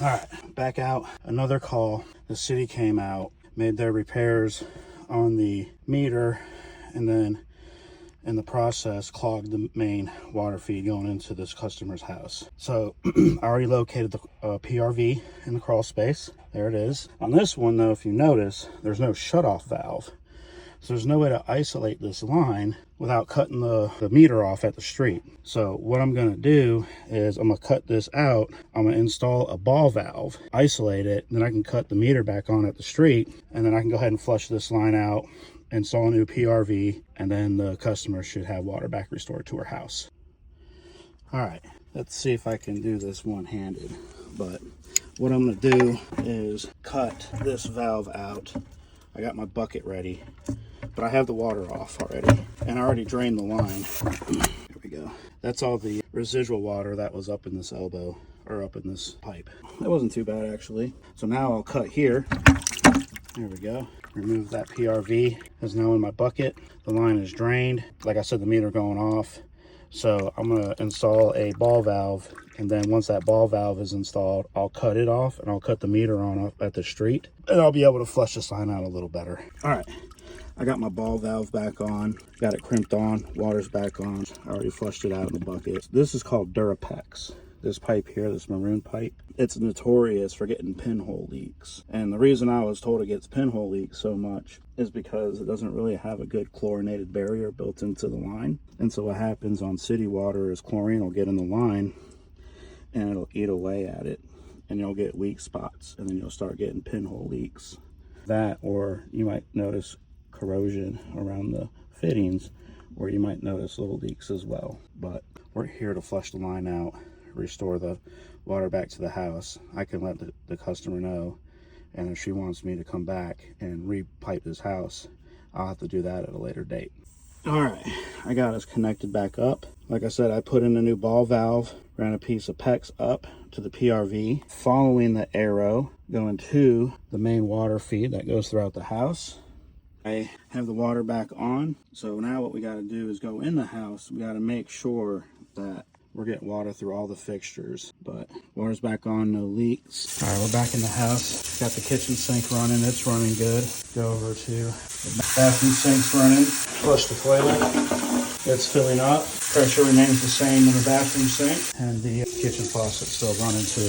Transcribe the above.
All right, back out. Another call. The city came out, made their repairs on the meter, and then in the process clogged the main water feed going into this customer's house. So I already located the PRV in the crawl space. There it is. On this one though, if you notice, there's no shutoff valve. So there's no way to isolate this line without cutting the meter off at the street. So what I'm gonna do is I'm gonna cut this out. I'm gonna install a ball valve, isolate it, then I can cut the meter back on at the street, and then I can go ahead and flush this line out, install a new PRV, and then the customer should have water back restored to her house. All right, let's see if I can do this one-handed. But what I'm gonna do is cut this valve out. I got my bucket ready, but I have the water off already, and I already drained the line. Here we go. That's all the residual water that was up in this elbow, or up in this pipe. That wasn't too bad actually. So now I'll cut here. There we go. Remove that PRV. It's now in my bucket. The line is drained. Like I said, the meter going off. So I'm gonna install a ball valve, and then once that ball valve is installed, I'll cut it off and I'll cut the meter on up at the street, and I'll be able to flush this line out a little better. All right, I got my ball valve back on, got it crimped on, water's back on. I already flushed it out in the bucket. This is called Durapex. This pipe here, this maroon pipe, it's notorious for getting pinhole leaks. And the reason I was told it gets pinhole leaks so much is because it doesn't really have a good chlorinated barrier built into the line. And so what happens on city water is chlorine will get in the line and it'll eat away at it, and you'll get weak spots, and then you'll start getting pinhole leaks. That, or you might notice corrosion around the fittings, or you might notice little leaks as well. But we're here to flush the line out, restore the water back to the house. I can let the customer know, and if she wants me to come back and re-pipe this house, I'll have to do that at a later date. All right, I got us connected back up. Like I said, I put in a new ball valve, ran a piece of PEX up to the PRV, following the arrow going to the main water feed that goes throughout the house. I have the water back on. So now what we got to do is go in the house. We got to make sure that we're getting water through all the fixtures, but water's back on, no leaks. All right, we're back in the house. Got the kitchen sink running, it's running good. Go over to the bathroom sink's running. Flush the toilet, it's filling up. Pressure remains the same in the bathroom sink, and the kitchen faucet's still running too.